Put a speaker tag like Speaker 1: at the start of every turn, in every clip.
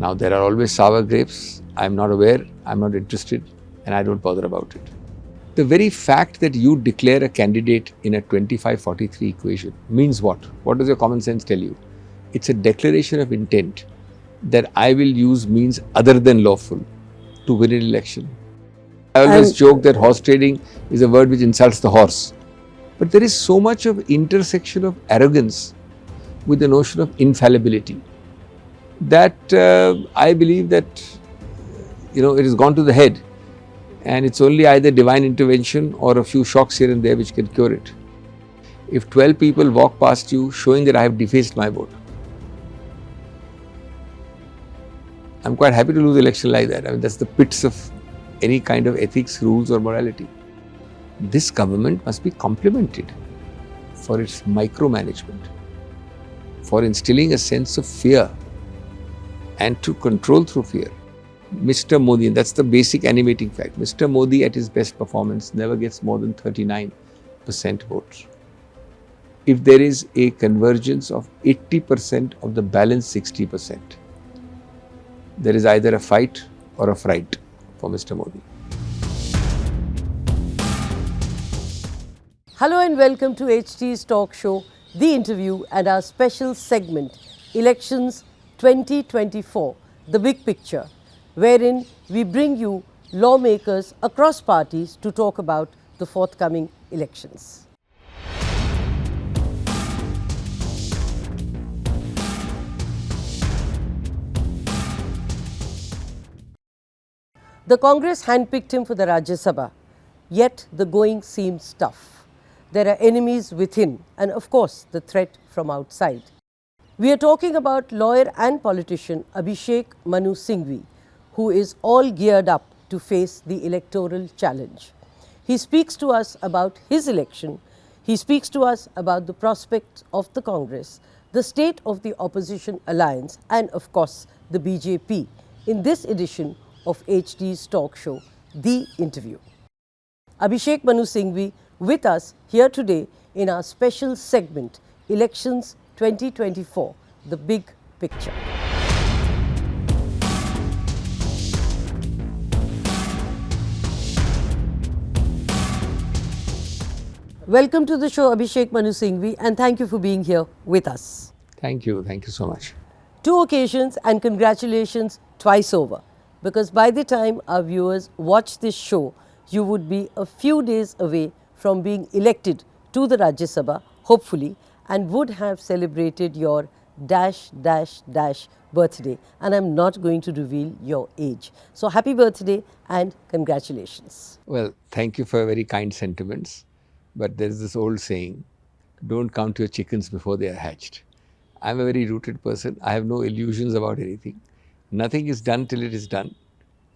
Speaker 1: Now, there are always sour grapes. I'm not aware, I'm not interested, and I don't bother about it. The very fact that you declare a candidate in a 25-43 equation means what? What does your common sense tell you? It's a declaration of intent that I will use means other than lawful to win an election. I always joke that horse trading is a word which insults the horse. But there is so much of intersection of arrogance with the notion of infallibility that I believe that it has gone to the head, and it's only either divine intervention or a few shocks here and there which can cure it. If 12 people walk past you showing that I have defaced my vote, I'm quite happy to lose the election like that. I mean, that's the pits of any kind of ethics, rules or morality. This government must be complimented for its micromanagement, for instilling a sense of fear and to control through fear. Mr. Modi, and that's the basic animating fact, Mr. Modi at his best performance never gets more than 39% votes. If there is a convergence of 80% of the balance 60%, there is either a fight or a fright for Mr. Modi.
Speaker 2: Hello and welcome to HT's talk show, The Interview, and our special segment, Elections 2024, The Big Picture, wherein we bring you lawmakers across parties to talk about the forthcoming elections. The Congress handpicked him for the Rajya Sabha, yet the going seems tough. There are enemies within and of course the threat from outside. We are talking about lawyer and politician Abhishek Manu Singhvi, who is all geared up to face the electoral challenge. He speaks to us about his election, he speaks to us about the prospects of the Congress, the state of the opposition alliance and of course the BJP in this edition of HD's talk show, The Interview. Abhishek Manu Singhvi with us here today in our special segment, Elections 2024, The Big Picture. Welcome to the show, Abhishek Manu Singhvi, and thank you for being here with us.
Speaker 1: Thank you so much.
Speaker 2: 2 occasions and congratulations twice over, because by the time our viewers watch this show, you would be a few days away from being elected to the Rajya Sabha, hopefully, and would have celebrated your ... birthday, and I'm not going to reveal your age. So happy birthday and congratulations.
Speaker 1: Well, thank you for very kind sentiments, but there is this old saying, don't count your chickens before they are hatched. I'm a very rooted person. I have no illusions about anything. Nothing is done till it is done.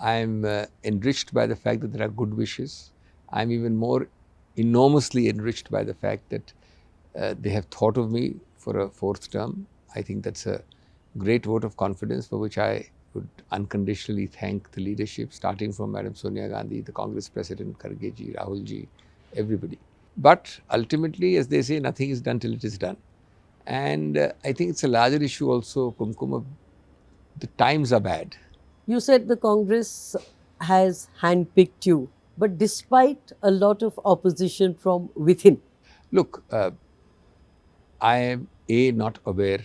Speaker 1: I'm enriched by the fact that there are good wishes. I'm even more enormously enriched by the fact that they have thought of me for a 4th term. I think that's a great vote of confidence for which I would unconditionally thank the leadership, starting from Madam Sonia Gandhi, the Congress President, Kharge ji, Rahul ji, everybody. But ultimately, as they say, nothing is done till it is done. And I think it's a larger issue also, Kumkum, the times are bad.
Speaker 2: You said the Congress has handpicked you, but despite a lot of opposition from within.
Speaker 1: Look, I am A, not aware,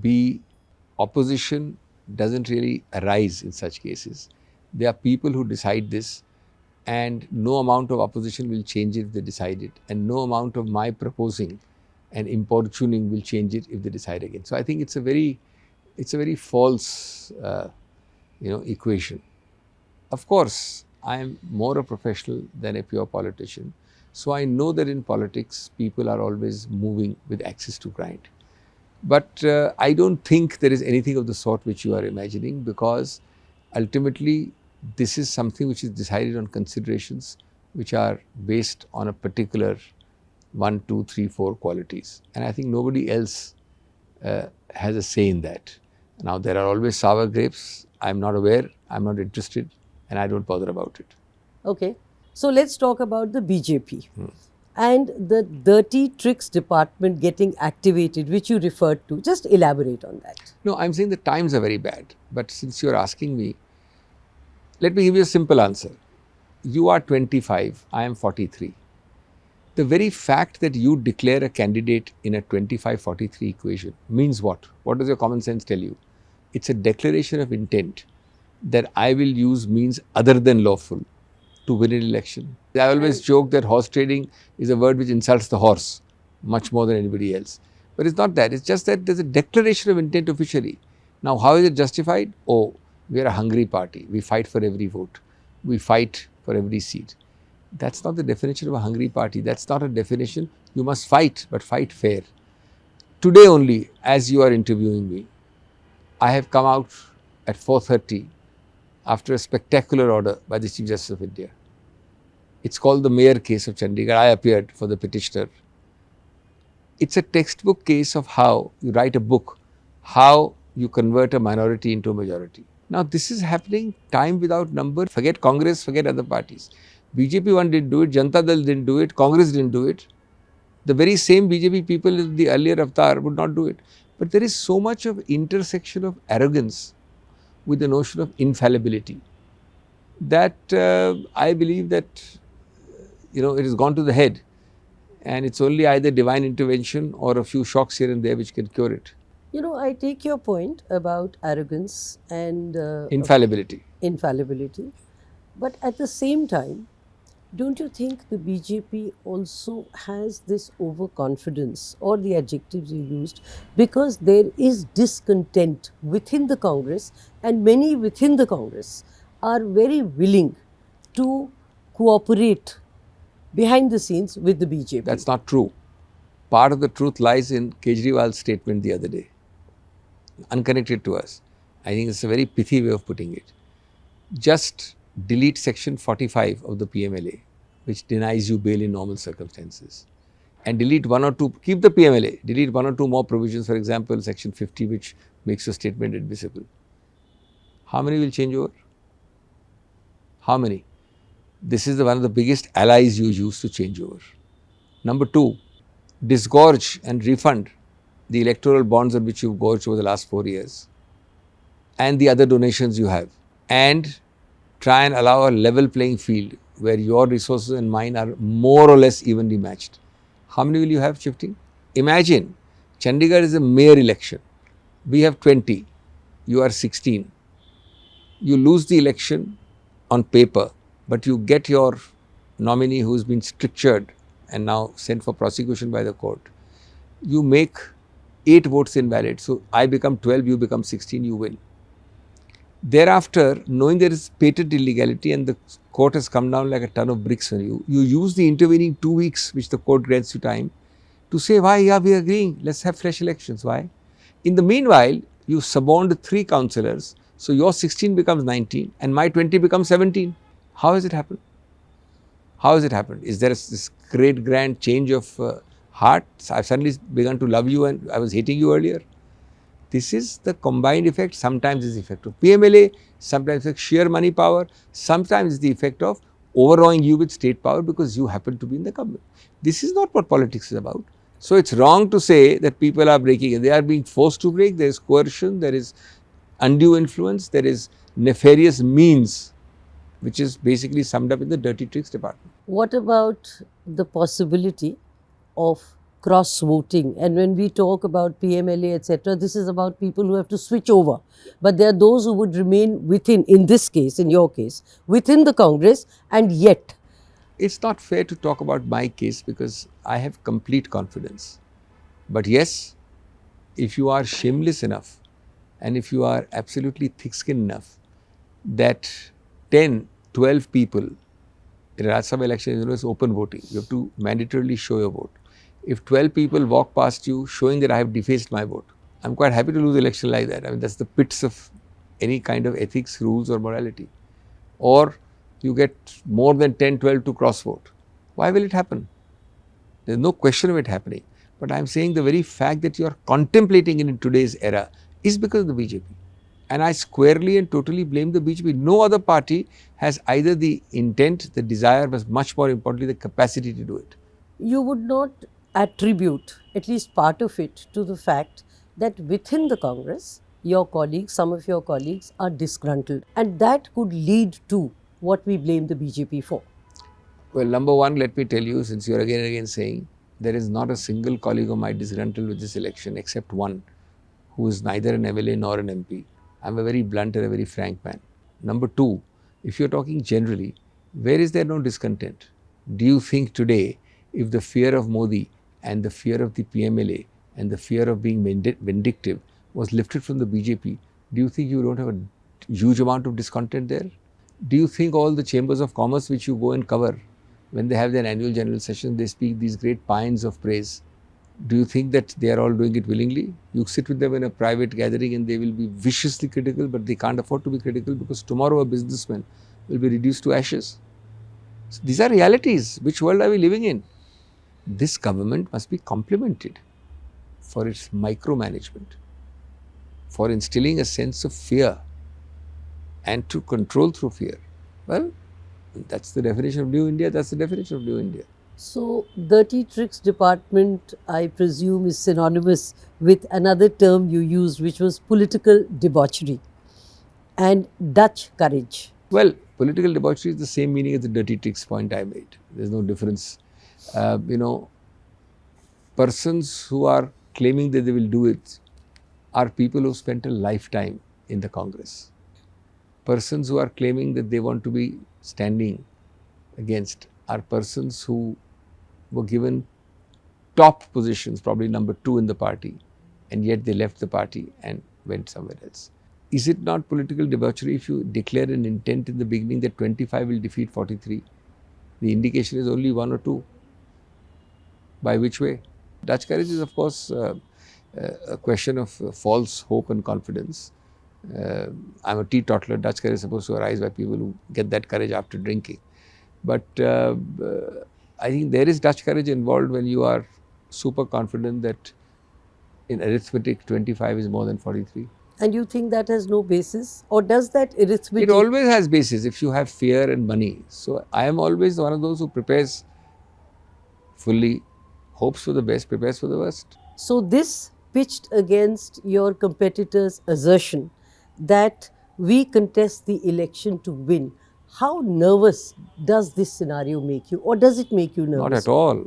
Speaker 1: B, opposition doesn't really arise in such cases. There are people who decide this, and no amount of opposition will change it if they decide it, and no amount of my proposing and importuning will change it if they decide again. So I think it's a very false equation. Of course, I am more a professional than a pure politician. So I know that in politics, people are always moving with axis to grind. But I don't think there is anything of the sort which you are imagining, because ultimately this is something which is decided on considerations which are based on a particular 1, 2, 3, 4 qualities. And I think nobody else has a say in that. Now, there are always sour grapes. I'm not aware, I'm not interested, and I don't bother about it.
Speaker 2: Okay. So let's talk about the BJP. and the dirty tricks department getting activated, which you referred to. Just elaborate on that.
Speaker 1: No, I'm saying the times are very bad. But since you're asking me, let me give you a simple answer. You are 25, I am 43. The very fact that you declare a candidate in a 25-43 equation means what? What does your common sense tell you? It's a declaration of intent that I will use means other than lawful to win an election. I always joke that horse trading is a word which insults the horse much more than anybody else. But it's not that. It's just that there's a declaration of intent officially. Now, how is it justified? Oh, we are a hungry party. We fight for every vote. We fight for every seat. That's not the definition of a hungry party. That's not a definition. You must fight, but fight fair. Today only, as you are interviewing me, I have come out at 4:30 after a spectacular order by the Chief Justice of India. It's called the Mayor case of Chandigarh. I appeared for the petitioner. It's a textbook case of how you write a book, how you convert a minority into a majority. Now, this is happening time without number. Forget Congress, forget other parties. BJP one didn't do it, Janata Dal didn't do it, Congress didn't do it. The very same BJP people in the earlier avatar would not do it. But there is so much of intersection of arrogance with the notion of infallibility that I believe that it has gone to the head, and it's only either divine intervention or a few shocks here and there which can cure it.
Speaker 2: I take your point about arrogance and
Speaker 1: Infallibility.
Speaker 2: But at the same time, don't you think the BJP also has this overconfidence, or the adjectives you used, because there is discontent within the Congress, and many within the Congress are very willing to cooperate behind the scenes with the BJP?
Speaker 1: That's not true. Part of the truth lies in Kejriwal's statement the other day, unconnected to us. I think it's a very pithy way of putting it. Just delete section 45 of the PMLA, which denies you bail in normal circumstances, and delete one or two, keep the PMLA, delete one or two more provisions, for example, section 50, which makes your statement admissible. How many will change over? How many? This is one of the biggest allies you use to change over. Number two, disgorge and refund the electoral bonds on which you've gorged over the last 4 years and the other donations you have, and try and allow a level playing field where your resources and mine are more or less evenly matched. How many will you have shifting? Imagine, Chandigarh is a mayor election. We have 20. You are 16. You lose the election on paper, but you get your nominee who's been strictured and now sent for prosecution by the court. You make 8 votes invalid. So I become 12, you become 16, you win. Thereafter, knowing there is patent illegality and the court has come down like a ton of bricks on you, you use the intervening 2 weeks, which the court grants you time, to say, why, yeah, we are agreeing, let's have fresh elections. Why? In the meanwhile, you suborned 3 councillors, so your 16 becomes 19 and my 20 becomes 17. How has it happened? How has it happened? Is there this great grand change of heart? I've suddenly begun to love you and I was hating you earlier. This is the combined effect. Sometimes it's the effect of PMLA, sometimes it's sheer money power, sometimes it's the effect of overawing you with state power because you happen to be in the government. This is not what politics is about. So it's wrong to say that people are breaking it. They are being forced to break. There is coercion, there is undue influence, there is nefarious means, which is basically summed up in the dirty tricks department.
Speaker 2: What about the possibility of cross voting? And when we talk about PMLA, etc., this is about people who have to switch over. But there are those who would remain within, in this case, in your case, within the Congress, and yet.
Speaker 1: It's not fair to talk about my case because I have complete confidence. But yes, if you are shameless enough and if you are absolutely thick-skinned enough that 10, 12 people in a Rajya Sabha election is open voting, you have to mandatorily show your vote. If 12 people walk past you showing that I have defaced my vote, I'm quite happy to lose election like that. I mean, that's the pits of any kind of ethics, rules or morality. Or you get more than 10, 12 to cross vote. Why will it happen? There's no question of it happening. But I'm saying the very fact that you are contemplating it in today's era is because of the BJP. And I squarely and totally blame the BJP. No other party has either the intent, the desire, but much more importantly, the capacity to do it.
Speaker 2: you would not attribute at least part of it to the fact that within the Congress, your colleagues, some of your colleagues are disgruntled, and that could lead to what we blame the BJP for?
Speaker 1: Well, number one, let me tell you, since you're again and again saying there is not a single colleague of mine disgruntled with this election except one who is neither an MLA nor an MP. I'm a very blunt and a very frank man. Number two, if you're talking generally, where is there no discontent? Do you think today, if the fear of Modi and the fear of the PMLA and the fear of being vindictive was lifted from the BJP, do you think you don't have a huge amount of discontent there? Do you think all the chambers of commerce which you go and cover, when they have their annual general session, they speak these great paeans of praise? Do you think that they are all doing it willingly? You sit with them in a private gathering and they will be viciously critical, but they can't afford to be critical because tomorrow a businessman will be reduced to ashes. So these are realities. Which world are we living in? This government must be complimented for its micromanagement, for instilling a sense of fear and to control through fear. Well, that's the definition of New India. That's the definition of New India.
Speaker 2: So, dirty tricks department, I presume, is synonymous with another term you used, which was political debauchery and Dutch courage.
Speaker 1: Well, political debauchery is the same meaning as the dirty tricks point I made. There's no difference. Persons who are claiming that they will do it are people who spent a lifetime in the Congress. Persons who are claiming that they want to be standing against are persons who were given top positions, probably number 2 in the party, and yet they left the party and went somewhere else. Is it not political debauchery if you declare an intent in the beginning that 25 will defeat 43? The indication is only 1 or 2. By which way? Dutch courage is, of course, a question of false hope and confidence. I'm a teetotaler. Dutch courage is supposed to arise by people who get that courage after drinking. But I think there is Dutch courage involved when you are super confident that in arithmetic 25 is more than 43.
Speaker 2: And you think that has no basis? Or does that arithmetic?
Speaker 1: It always has basis if you have fear and money. So I am always one of those who prepares fully, hopes for the best, prepares for the worst.
Speaker 2: So, this pitched against your competitor's assertion that we contest the election to win. How nervous does this scenario make you, or does it make you nervous?
Speaker 1: Not at all.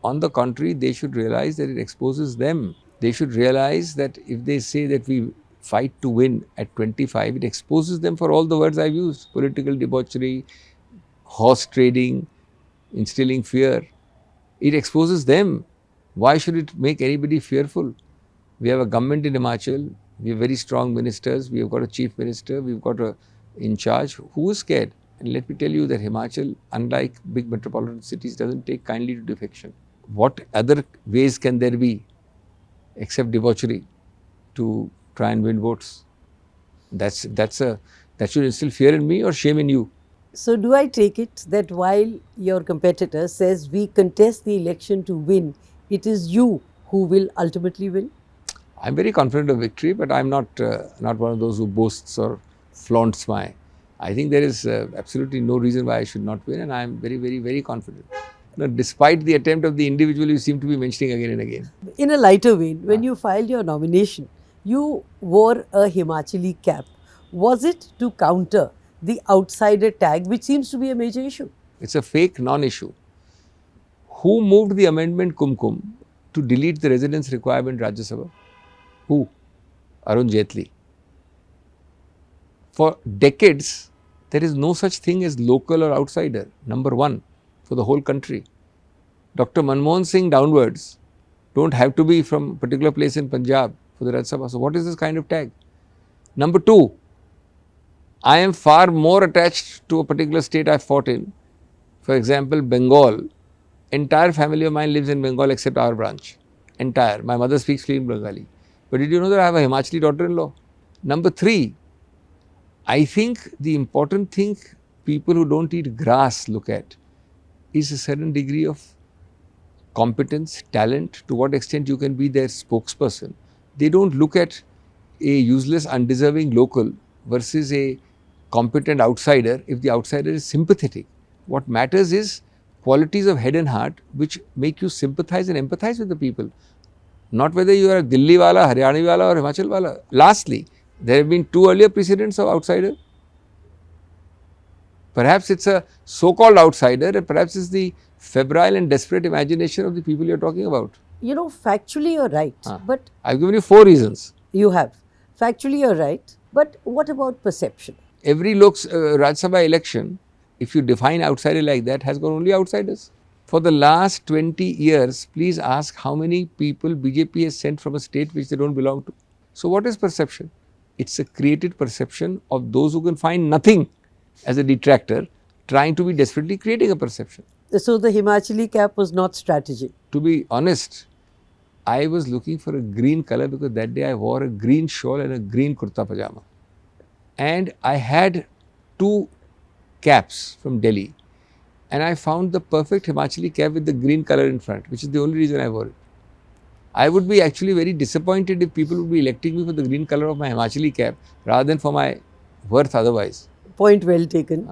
Speaker 1: On the contrary, they should realize that it exposes them. They should realize that if they say that we fight to win at 25, it exposes them for all the words I've used: political debauchery, horse trading, instilling fear. It exposes them. Why should it make anybody fearful? We have a government in Himachal, we have very strong ministers, we have got a chief minister, we've got a in charge. Who is scared? And let me tell you that Himachal, unlike big metropolitan cities, doesn't take kindly to defection. What other ways can there be except debauchery to try and win votes? That should instill fear in me or shame in you.
Speaker 2: So, do I take it that while your competitor says we contest the election to win, it is you who will ultimately win?
Speaker 1: I'm very confident of victory, but I'm not one of those who boasts or flaunts my. I think there is absolutely no reason why I should not win, and I'm very, very, very confident. Now, despite the attempt of the individual you seem to be mentioning again and again.
Speaker 2: In a lighter vein, when you filed your nomination, you wore a Himachali cap. Was it to counter the outsider tag, which seems to be a major issue?
Speaker 1: It's a fake non-issue. Who moved the amendment Kumkum to delete the residence requirement Rajya Sabha? Who? Arun Jaitley. For decades, there is no such thing as local or outsider, number one, for the whole country. Dr. Manmohan Singh downwards don't have to be from a particular place in Punjab for the Rajya Sabha. So what is this kind of tag? Number two, I am far more attached to a particular state I fought in. For example, Bengal. Entire family of mine lives in Bengal except our branch. Entire. My mother speaks fluent Bengali. But did you know that I have a Himachali daughter-in-law? Number three, I think the important thing people who don't eat grass look at is a certain degree of competence, talent, to what extent you can be their spokesperson. They don't look at a useless, undeserving local versus a competent outsider if the outsider is sympathetic. What matters is qualities of head and heart which make you sympathize and empathize with the people. Not whether you are a Delhi wala, Haryana wala or Himachal wala. Lastly, there have been 2 earlier precedents of outsider. Perhaps it's a so-called outsider and perhaps it's the febrile and desperate imagination of the people you're talking about.
Speaker 2: You know, factually you're right, but
Speaker 1: I've given you 4 reasons.
Speaker 2: you have. Factually you're right, but what about perception?
Speaker 1: Every Rajya Sabha election, if you define outsider like that, has got only outsiders. For the last 20 years, please ask how many people BJP has sent from a state which they don't belong to. So what is perception? It's a created perception of those who can find nothing as a detractor, trying to be desperately creating a perception.
Speaker 2: So the Himachali cap was not strategy.
Speaker 1: To be honest, I was looking for a green color because that day I wore a green shawl and a green kurta pajama. And I had 2 caps from Delhi. And I found the perfect Himachali cap with the green color in front, which is the only reason I wore it. I would be actually very disappointed if people would be electing me for the green color of my Himachali cap rather than for my worth otherwise.
Speaker 2: Point well taken.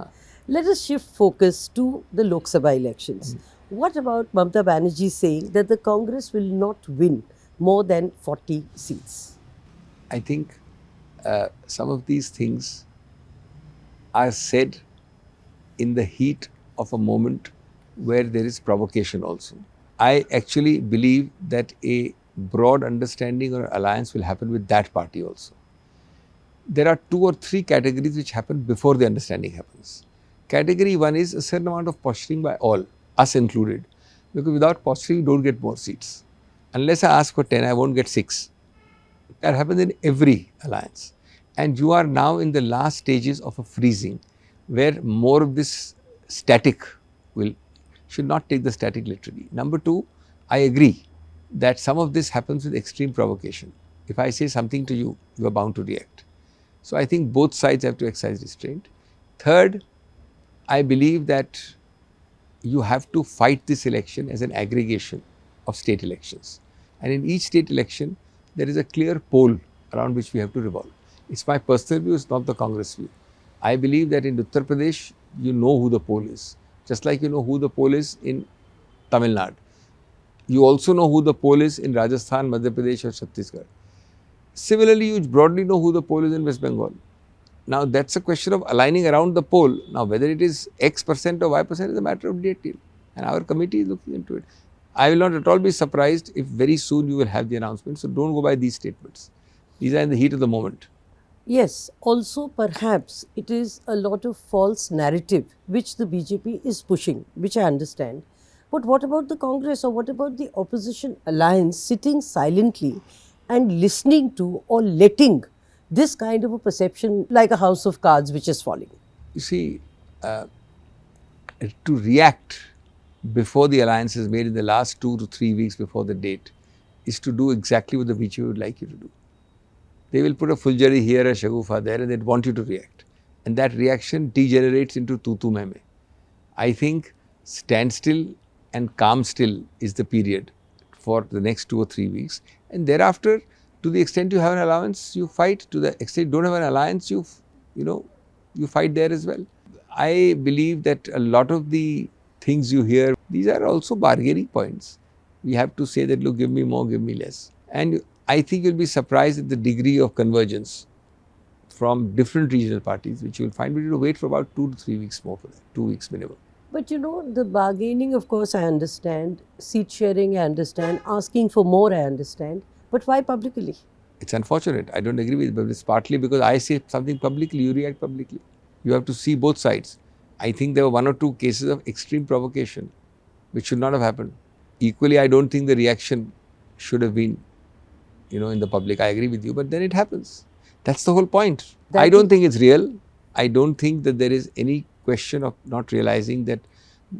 Speaker 2: Let us shift focus to the Lok Sabha elections. What about Mamata Banerjee saying that the Congress will not win more than 40 seats?
Speaker 1: I think some of these things are said in the heat of a moment where there is provocation also. I actually believe that a broad understanding or alliance will happen with that party also. There are 2 or 3 categories which happen before the understanding happens. Category 1 is a certain amount of posturing by all, us included, because without posturing you don't get more seats. Unless I ask for 10, I won't get 6. That happens in every alliance. And you are now in the last stages of a freezing where more of this static should not take the static literally. Number 2, I agree that some of this happens with extreme provocation. If I say something to you, you are bound to react. So I think both sides have to exercise restraint. Third, I believe that you have to fight this election as an aggregation of state elections. And in each state election, there is a clear pole around which we have to revolve. It's my personal view, it's not the Congress view. I believe that in Uttar Pradesh, you know who the pole is. Just like you know who the pole is in Tamil Nadu. You also know who the pole is in Rajasthan, Madhya Pradesh or Chhattisgarh. Similarly, you broadly know who the pole is in West Bengal. Now, that's a question of aligning around the pole. Now, whether it is X% or Y% is a matter of detail. And our committee is looking into it. I will not at all be surprised if very soon you will have the announcement. So, don't go by these statements. These are in the heat of the moment.
Speaker 2: Yes, also perhaps it is a lot of false narrative which the BJP is pushing, which I understand. But what about the Congress or what about the opposition alliance sitting silently and listening to or letting this kind of a perception like a house of cards which is falling?
Speaker 1: You see, to react before the alliance is made in the last 2 to 3 weeks before the date is to do exactly what the BJP would like you to do. They will put a Fulgari here, a Shagufa there, and they'd want you to react. And that reaction degenerates into tutu meme. I think standstill and calm still is the period for the next 2 or 3 weeks. And thereafter, to the extent you have an allowance, you fight. To the extent you don't have an alliance, you fight there as well. I believe that a lot of the things you hear, these are also bargaining points. We have to say that, look, give me more, give me less. And I think you'll be surprised at the degree of convergence from different regional parties, which you'll find we need to wait for about 2 to 3 weeks more for that, 2 weeks minimum.
Speaker 2: But you know, the bargaining, of course, I understand. Seat sharing, I understand. Asking for more, I understand. But why publicly?
Speaker 1: It's unfortunate. I don't agree with it, but it's partly because I say something publicly, you react publicly. You have to see both sides. I think there were 1 or 2 cases of extreme provocation, which should not have happened. Equally, I don't think the reaction should have been, in the public. I agree with you, but then it happens. That's the whole point. I don't think it's real. I don't think that there is any question of not realizing that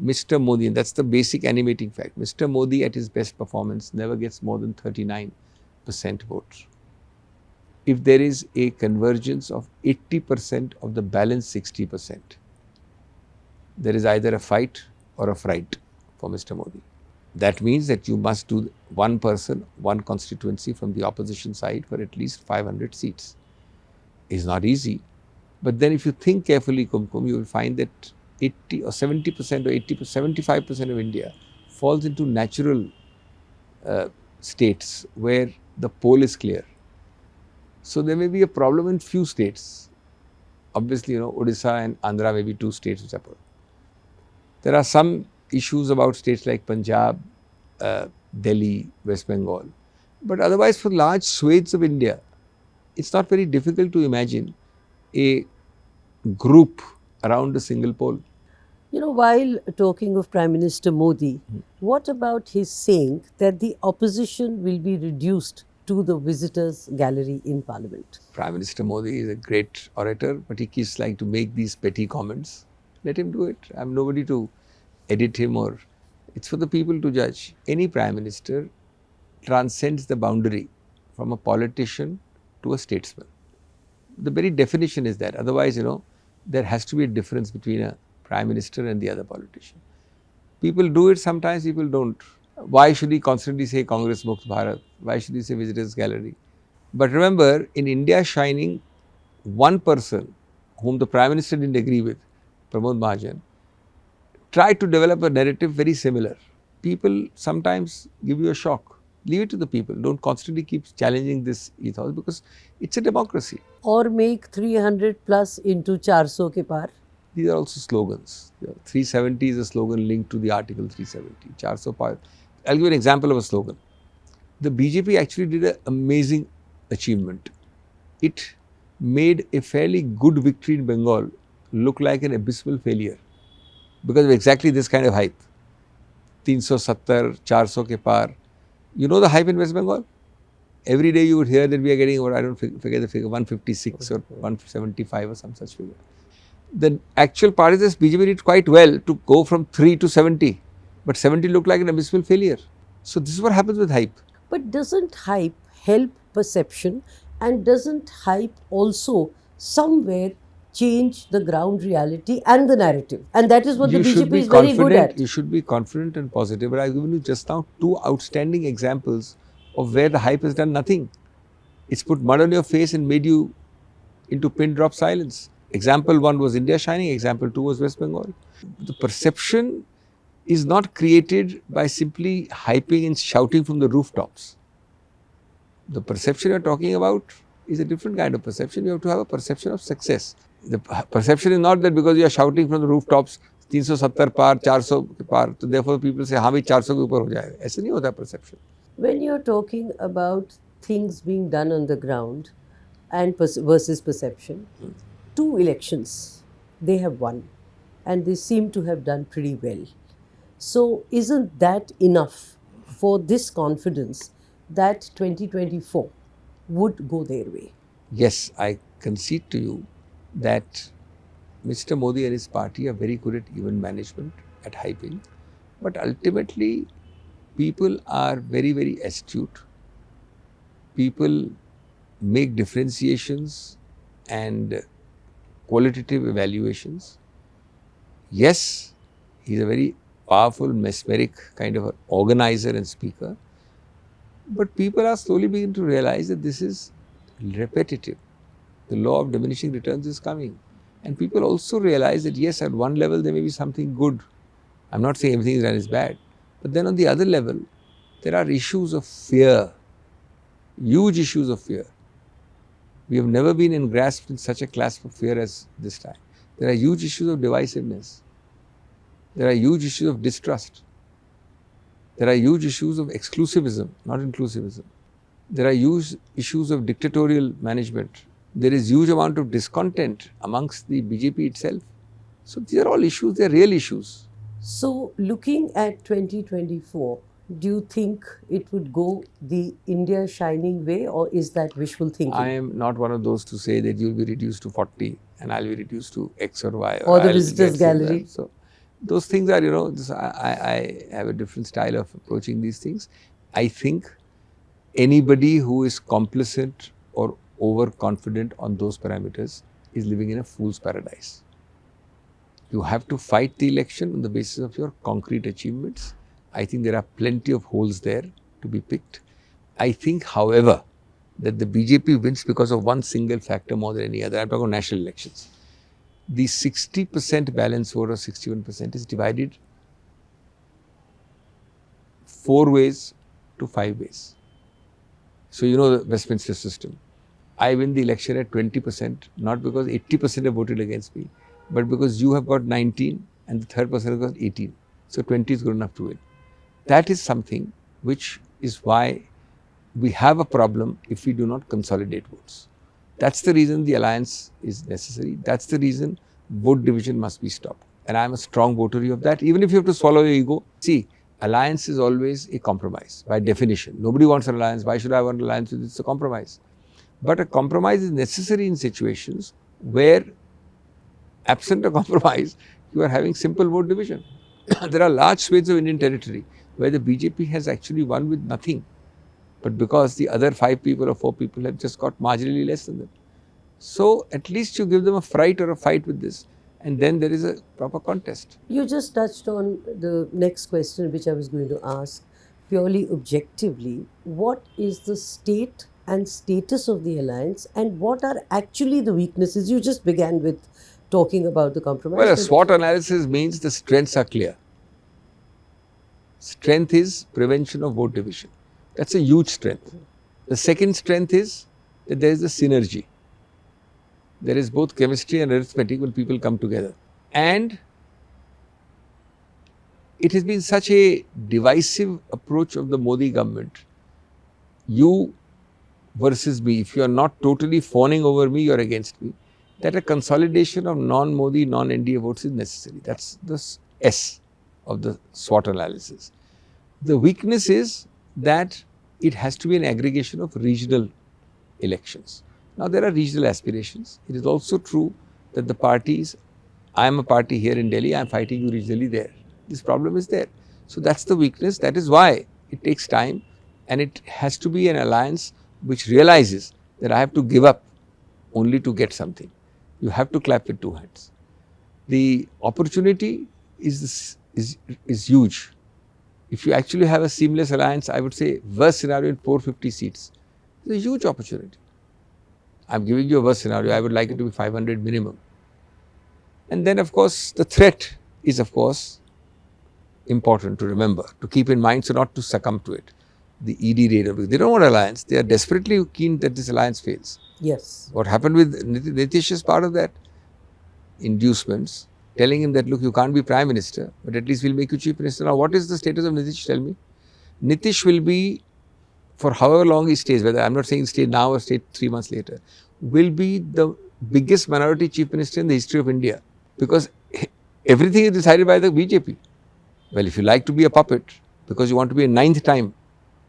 Speaker 1: Mr. Modi, and that's the basic animating fact, Mr. Modi at his best performance never gets more than 39% votes. If there is a convergence of 80% of the balance 60%, there is either a fight or a fright for Mr. Modi. That means that you must do one person, one constituency from the opposition side for at least 500 seats. It's not easy. But then if you think carefully, Kumkum, you will find that 80 or 70% or 80%, 75% of India falls into natural states where the pole is clear. So there may be a problem in few states. Obviously, Odisha and Andhra may be two states which are pole. There are some issues about states like Punjab, Delhi, West Bengal. But otherwise, for large swathes of India, it's not very difficult to imagine a group around a single pole.
Speaker 2: You know, while talking of Prime Minister Modi, what about his saying that the opposition will be reduced to the visitors' gallery in Parliament?
Speaker 1: Prime Minister Modi is a great orator, but he keeps like to make these petty comments. Let him do it. I'm nobody to edit him, or it's for the people to judge. Any Prime Minister transcends the boundary from a politician to a statesman. The very definition is that. Otherwise, there has to be a difference between a Prime Minister and the other politician. People do it sometimes, people don't. Why should he constantly say Congress Mukt Bharat? Why should he say Visitors Gallery? But remember, in India Shining, one person whom the Prime Minister didn't agree with, Pramod Mahajan, tried to develop a narrative very similar. People sometimes give you a shock. Leave it to the people. Don't constantly keep challenging this ethos because it's a democracy.
Speaker 2: Or make 300 plus into 400 ke par?
Speaker 1: These are also slogans. 370 is a slogan linked to the Article 370. 400 par. I'll give you an example of a slogan. The BJP actually did an amazing achievement. It made a fairly good victory in Bengal look like an abysmal failure because of exactly this kind of hype. 370, 400 ke par. You know the hype in West Bengal? Every day you would hear that we are getting, I don't forget the figure, 156 or 175 or some such figure. The actual part is this, BJP did quite well to go from 3 to 70, but 70 looked like an abysmal failure. So this is what happens with hype.
Speaker 2: But doesn't hype help perception, and doesn't hype also somewhere change the ground reality and the narrative? And that is what the BJP is very good at.
Speaker 1: You should be confident and positive. But I've given you just now two outstanding examples of where the hype has done nothing. It's put mud on your face and made you into pin drop silence. Example 1 was India Shining, example 2 was West Bengal. The perception is not created by simply hyping and shouting from the rooftops. The perception you're talking about is a different kind of perception. You have to have a perception of success. The perception is not that because you are shouting from the rooftops, 370 par, 400 par, so therefore people say, हाँ भाई 400 के ऊपर हो जाएगा. ऐसा नहीं होता perception.
Speaker 2: When you're talking about things being done on the ground and versus perception, 2 elections they have won and they seem to have done pretty well. So isn't that enough for this confidence that 2024 would go their way?
Speaker 1: Yes, I concede to you that Mr. Modi and his party are very good at event management, at hyping, but ultimately people are very, very astute. People make differentiations and qualitative evaluations. Yes, he's a very powerful, mesmeric kind of an organizer and speaker, but people are slowly beginning to realize that this is repetitive. The law of diminishing returns is coming. And people also realize that yes, at one level there may be something good. I'm not saying everything is done is bad. But then on the other level, there are issues of fear, huge issues of fear. We have never been engrasped in such a clasp of fear as this time. There are huge issues of divisiveness. There are huge issues of distrust. There are huge issues of exclusivism, not inclusivism. There are huge issues of dictatorial management. There is huge amount of discontent amongst the BJP itself. So these are all issues, they are real issues.
Speaker 2: So looking at 2024, do you think it would go the India Shining way, or is that wishful thinking?
Speaker 1: I am not one of those to say that you will be reduced to 40 and I will be reduced to X or Y.
Speaker 2: Or the visitors gallery.
Speaker 1: So those things are, I have a different style of approaching these things. I think anybody who is complicit or overconfident on those parameters is living in a fool's paradise. You have to fight the election on the basis of your concrete achievements. I think there are plenty of holes there to be picked. I think, however, that the BJP wins because of one single factor more than any other. I'm talking about national elections. the 60% balance vote or 61% is divided 4 ways to 5 ways. So you know the Westminster system. I win the election at 20%, not because 80% have voted against me, but because you have got 19 and the third person has got 18. So 20 is good enough to win. That is something which is why we have a problem if we do not consolidate votes. That's the reason the alliance is necessary. That's the reason vote division must be stopped. And I'm a strong votary of that, even if you have to swallow your ego. See, alliance is always a compromise by definition. Nobody wants an alliance. Why should I want an alliance with it? It's a compromise. But a compromise is necessary in situations where, absent a compromise, you are having simple vote division. There are large swathes of Indian territory where the BJP has actually won with nothing, but because the other 5 people or 4 people have just got marginally less than them. So at least you give them a fright or a fight with this, and then there is a proper contest.
Speaker 2: You just touched on the next question which I was going to ask. Purely objectively, what is the state and status of the alliance, and what are actually the weaknesses? You just began with talking about the compromise.
Speaker 1: Well, a SWOT analysis means the strengths are clear. Strength is prevention of vote division. That's a huge strength. The second strength is that there is a synergy. There is both chemistry and arithmetic when people come together. And it has been such a divisive approach of the Modi government. You versus me, if you are not totally fawning over me, you are against me, that a consolidation of non-Modi, non-NDA votes is necessary. That's the S of the SWOT analysis. The weakness is that it has to be an aggregation of regional elections. Now, there are regional aspirations. It is also true that the parties, I am a party here in Delhi, I am fighting you regionally there. This problem is there. So, that's the weakness. That is why it takes time, and it has to be an alliance which realizes that I have to give up only to get something. You have to clap with 2 hands. The opportunity is huge. If you actually have a seamless alliance, I would say worst scenario in 450 seats. It's a huge opportunity. I'm giving you a worst scenario. I would like it to be 500 minimum. And then, of course, the threat is, of course, important to remember, to keep in mind, so not to succumb to it. The ED radar, they don't want alliance. They are desperately keen that this alliance fails.
Speaker 2: Yes.
Speaker 1: What happened with Nitish is part of that. Inducements, telling him that, look, you can't be Prime Minister, but at least we'll make you Chief Minister. Now, what is the status of Nitish? Tell me. Nitish will be, for however long he stays, whether I'm not saying stay now or stay 3 months later, will be the biggest minority Chief Minister in the history of India, because everything is decided by the BJP. Well, if you like to be a puppet because you want to be a 9th time,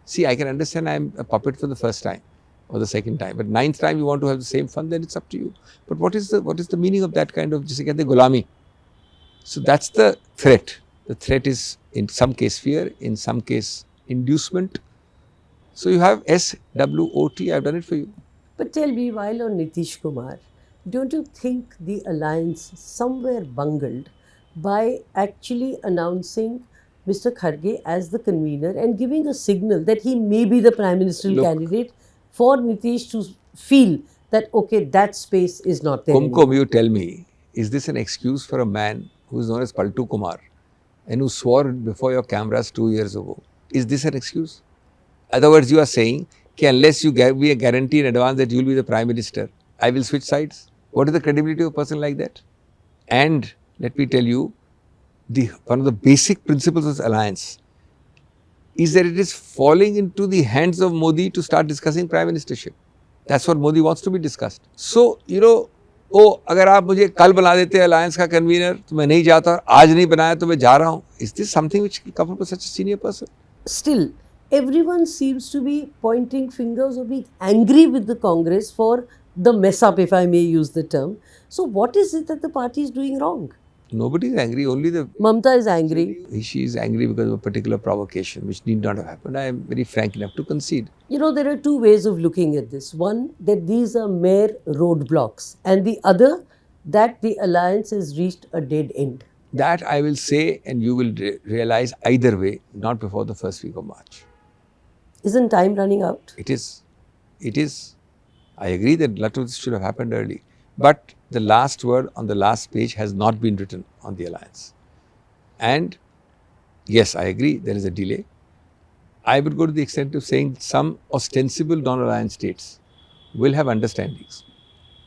Speaker 1: see, I can understand I'm a puppet for the first time or the second time, but 9th time you want to have the same fun, then it's up to you. But what is the meaning of that kind of, jise kehte hain, gulami? So that's the threat. The threat is in some case fear, in some case inducement. So you have SWOT, I've done it for you.
Speaker 2: But tell me, while on Nitish Kumar, don't you think the alliance somewhere bungled by actually announcing Mr. Kharge as the convener and giving a signal that he may be the prime ministerial candidate for Nitish to feel that, okay, that space is not there anymore?
Speaker 1: Kumkum, you tell me, is this an excuse for a man who is known as Paltu Kumar and who swore before your cameras 2 years ago? Is this an excuse? In other words, you are saying, okay, unless you give me a guarantee in advance that you will be the Prime Minister, I will switch sides. What is the credibility of a person like that? And let me tell you, one of the basic principles of alliance is that it is falling into the hands of Modi to start discussing Prime Ministership. That's what Modi wants to be discussed. So, you know, अगर आप मुझे कल बना देते alliance का convener, तो मैं नहीं जाता, और आज नहीं बनाया तो मैं जा रहा हूँ. Is this something which can come from such a senior person?
Speaker 2: Still, everyone seems to be pointing fingers or being angry with the Congress for the mess up, if I may use the term. So what is it that the party is doing wrong?
Speaker 1: Nobody is angry, only the...
Speaker 2: Mamta is angry.
Speaker 1: She is angry because of a particular provocation which need not have happened. I am very frank enough to concede.
Speaker 2: You know, there are 2 ways of looking at this. One, that these are mere roadblocks, and the other, that the alliance has reached a dead end.
Speaker 1: That I will say, and you will realize either way, not before the first week of March.
Speaker 2: Isn't time running out?
Speaker 1: It is. It is. I agree that a lot of this should have happened early. But the last word on the last page has not been written on the alliance. And yes, I agree, there is a delay. I would go to the extent of saying some ostensible non-alliance states will have understandings.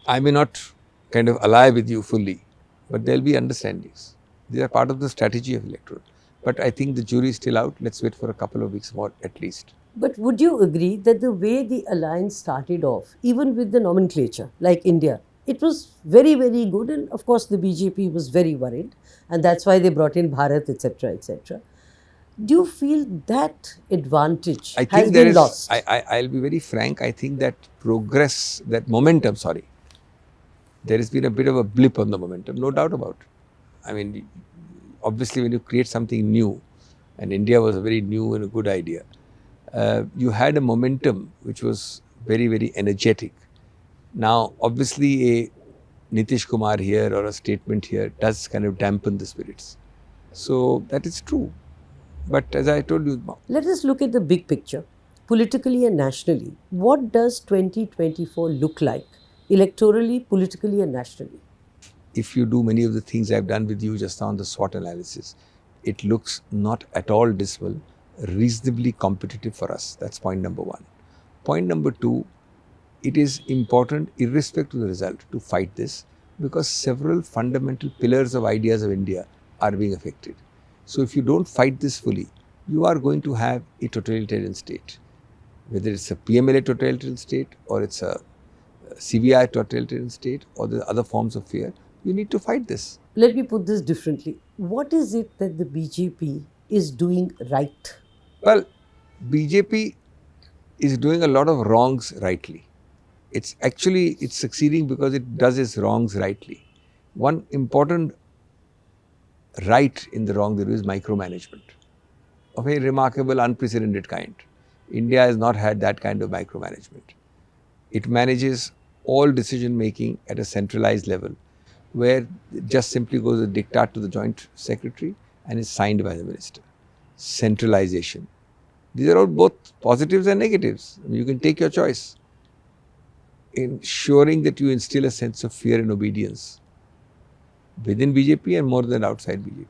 Speaker 1: I may not kind of ally with you fully, but there will be understandings. They are part of the strategy of electoral. But I think the jury is still out. Let's wait for a couple of weeks more at least.
Speaker 2: But would you agree that the way the alliance started off, even with the nomenclature, like India, it was very, very good, and of course the BJP was very worried, and that's why they brought in Bharat, etc., etc. Do you feel that advantage has been lost?
Speaker 1: I'll be very frank. I think that progress, that momentum, there has been a bit of a blip on the momentum, no doubt about it. I mean, obviously when you create something new, and India was a very new and a good idea, you had a momentum which was very, very energetic. Now, obviously a Nitish Kumar here or a statement here does kind of dampen the spirits. So that is true. But as I told you,
Speaker 2: let us look at the big picture, politically and nationally. What does 2024 look like, electorally, politically and nationally?
Speaker 1: If you do many of the things I've done with you just now on the SWOT analysis, it looks not at all dismal, reasonably competitive for us. That's point number one. Point number two, it is important, irrespective of the result, to fight this because several fundamental pillars of ideas of India are being affected. So if you don't fight this fully, you are going to have a totalitarian state. Whether it's a PMLA totalitarian state or it's a CBI totalitarian state or the other forms of fear, you need to fight this.
Speaker 2: Let me put this differently. What is it that the BJP is doing right?
Speaker 1: Well, BJP is doing a lot of wrongs rightly. It's succeeding because it does its wrongs rightly. One important right in the wrong there is micromanagement of a remarkable, unprecedented kind. India has not had that kind of micromanagement. It manages all decision making at a centralized level where it just simply goes a diktat to the joint secretary and is signed by the minister. Centralization. These are all both positives and negatives. You can take your choice. Ensuring that you instill a sense of fear and obedience within BJP and more than outside BJP.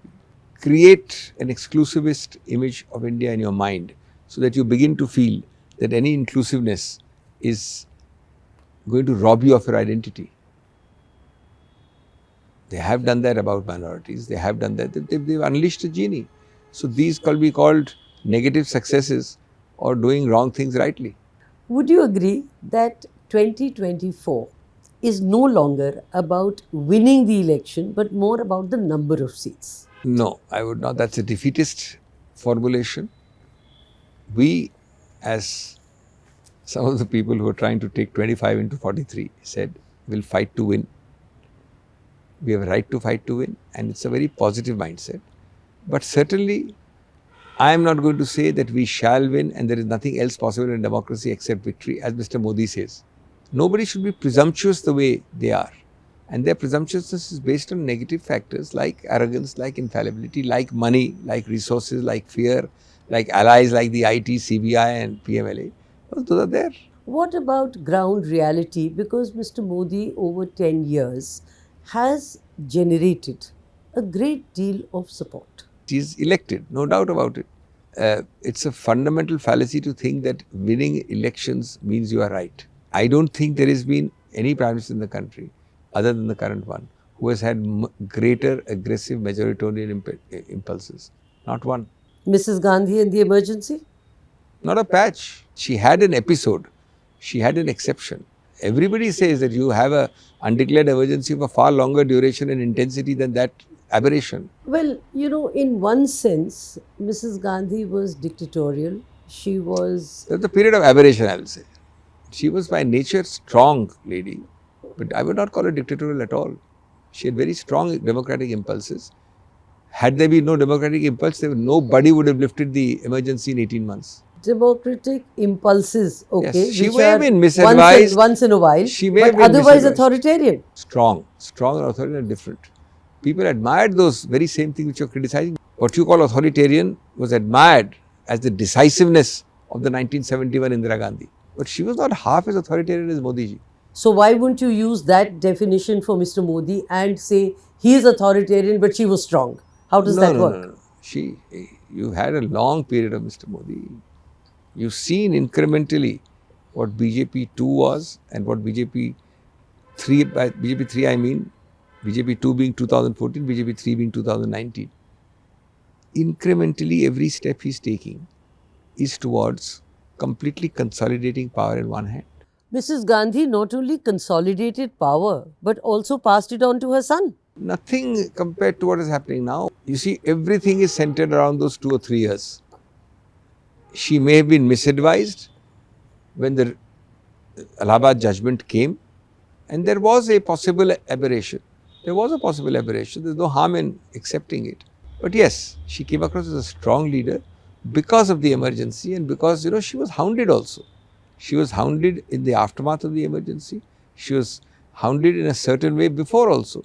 Speaker 1: Create an exclusivist image of India in your mind so that you begin to feel that any inclusiveness is going to rob you of your identity. They have done that about minorities. They have done that. They've unleashed a genie. So these can be called negative successes or doing wrong things rightly.
Speaker 2: Would you agree that 2024 is no longer about winning the election, but more about the number of seats?
Speaker 1: No, I would not. That's a defeatist formulation. We, as some of the people who are trying to take 25 into 43, said, will fight to win. We have a right to fight to win, and it's a very positive mindset. But certainly, I am not going to say that we shall win and there is nothing else possible in democracy except victory, as Mr. Modi says. Nobody should be presumptuous the way they are. And their presumptuousness is based on negative factors like arrogance, like infallibility, like money, like resources, like fear, like allies like the IT, CBI and PMLA. Those are there.
Speaker 2: What about ground reality? Because Mr. Modi over 10 years has generated a great deal of support.
Speaker 1: He is elected, no doubt about it. It's a fundamental fallacy to think that winning elections means you are right. I don't think there has been any prime minister in the country, other than the current one, who has had greater aggressive majoritarian impulses. Not one.
Speaker 2: Mrs. Gandhi in the emergency?
Speaker 1: Not a patch. She had an episode. She had an exception. Everybody says that you have a undeclared emergency of a far longer duration and intensity than that aberration.
Speaker 2: Well, you know, in one sense, Mrs. Gandhi was dictatorial. She was...
Speaker 1: There was a period of aberration, I will say. She was by nature strong lady, but I would not call her dictatorial at all. She had very strong democratic impulses. Had there been no democratic impulse, nobody would have lifted the emergency in 18 months.
Speaker 2: Democratic impulses, okay.
Speaker 1: Yes, she may have been misadvised.
Speaker 2: Once in a while,
Speaker 1: she may
Speaker 2: but
Speaker 1: have been
Speaker 2: otherwise
Speaker 1: misadvised.
Speaker 2: Authoritarian.
Speaker 1: Strong and authoritarian are different. People admired those very same things which you are criticizing. What you call authoritarian was admired as the decisiveness of the 1971 Indira Gandhi. But she was not half as authoritarian as Modi ji.
Speaker 2: So why wouldn't you use that definition for Mr. Modi and say he is authoritarian but she was strong? How does
Speaker 1: No,
Speaker 2: that
Speaker 1: no, no,
Speaker 2: work?
Speaker 1: no. You had a long period of Mr. Modi. You've seen incrementally what BJP 2 was and what BJP 3, by BJP 3 I mean BJP 2 being 2014, BJP 3 being 2019. Incrementally, every step he's taking is towards completely consolidating power in one hand.
Speaker 2: Mrs. Gandhi not only consolidated power but also passed it on to her son.
Speaker 1: Nothing compared to what is happening now. You see, everything is centered around those 2 or 3 years. She may have been misadvised when the Allahabad judgment came, and there was a possible aberration. There's no harm in accepting it. But yes, she came across as a strong leader because of the emergency and because, she was hounded also. She was hounded in the aftermath of the emergency. She was hounded in a certain way before also.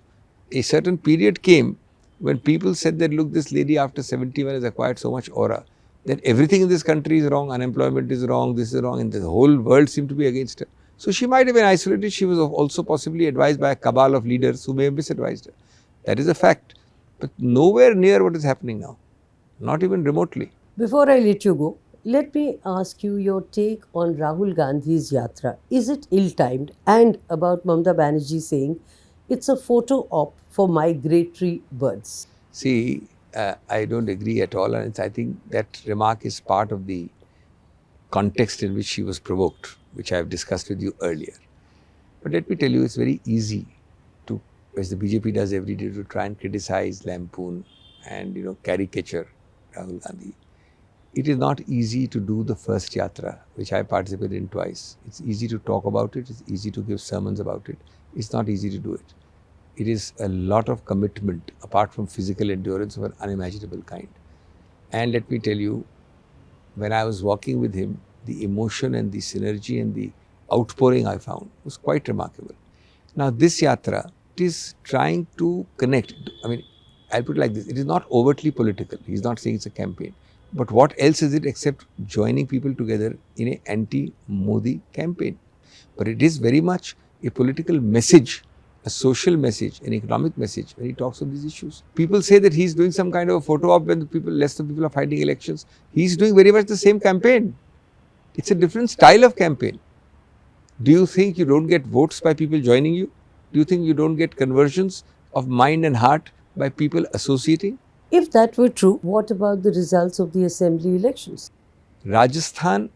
Speaker 1: A certain period came when people said that, look, this lady after 71 has acquired so much aura that everything in this country is wrong, unemployment is wrong, this is wrong, and the whole world seemed to be against her. So she might have been isolated. She was also possibly advised by a cabal of leaders who may have misadvised her. That is a fact. But nowhere near what is happening now. Not even remotely.
Speaker 2: Before I let you go, let me ask you your take on Rahul Gandhi's Yatra. Is it ill-timed? And about Mamata Banerjee saying it's a photo op for migratory birds.
Speaker 1: See, I don't agree at all, and I think that remark is part of the context in which she was provoked, which I have discussed with you earlier. But let me tell you, it's very easy to, as the BJP does every day, to try and criticize, lampoon, and caricature Rahul Gandhi. It is not easy to do the first yatra, which I participated in twice. It's easy to talk about it. It's easy to give sermons about it. It's not easy to do it. It is a lot of commitment, apart from physical endurance of an unimaginable kind. And let me tell you, when I was walking with him, the emotion and the synergy and the outpouring I found was quite remarkable. Now, this yatra, it is trying to connect. I mean, I'll put it like this. It is not overtly political. He's not saying it's a campaign. But what else is it except joining people together in an anti-Modi campaign? But it is very much a political message, a social message, an economic message when he talks of these issues. People say that he's doing some kind of a photo op when less of people are fighting elections. He's doing very much the same campaign. It's a different style of campaign. Do you think you don't get votes by people joining you? Do you think you don't get conversions of mind and heart by people associating?
Speaker 2: If that were true, what about the results of the assembly elections?
Speaker 1: Rajasthan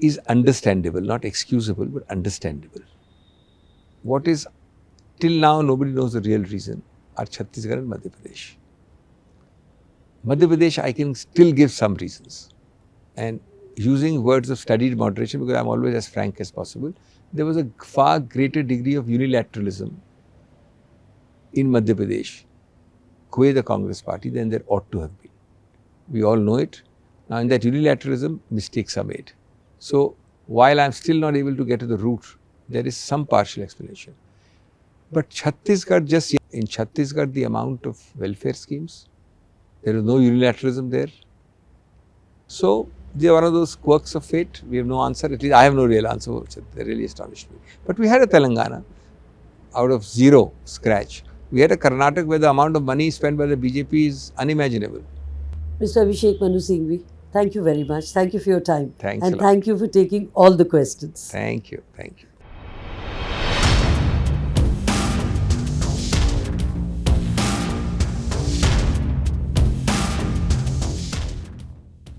Speaker 1: is understandable, not excusable, but understandable. What is, till now, nobody knows the real reason, are Chhattisgarh and Madhya Pradesh. Madhya Pradesh, I can still give some reasons. And using words of studied moderation, because I'm always as frank as possible, there was a far greater degree of unilateralism in Madhya Pradesh, the Congress party, than there ought to have been. We all know it. Now, in that unilateralism, mistakes are made. So, while I'm still not able to get to the root, there is some partial explanation. But Chhattisgarh, in Chhattisgarh, the amount of welfare schemes, there is no unilateralism there. So, they are one of those quirks of fate. We have no answer. At least I have no real answer. They really astonished me. But we had a Telangana out of zero scratch. We had a Karnataka where the amount of money spent by the BJP is unimaginable.
Speaker 2: Mr. Abhishek Manu Singhvi, thank you very much. Thank you for your time.
Speaker 1: Thanks a
Speaker 2: And
Speaker 1: lot.
Speaker 2: thank you for taking all the questions.
Speaker 1: Thank you. Thank you.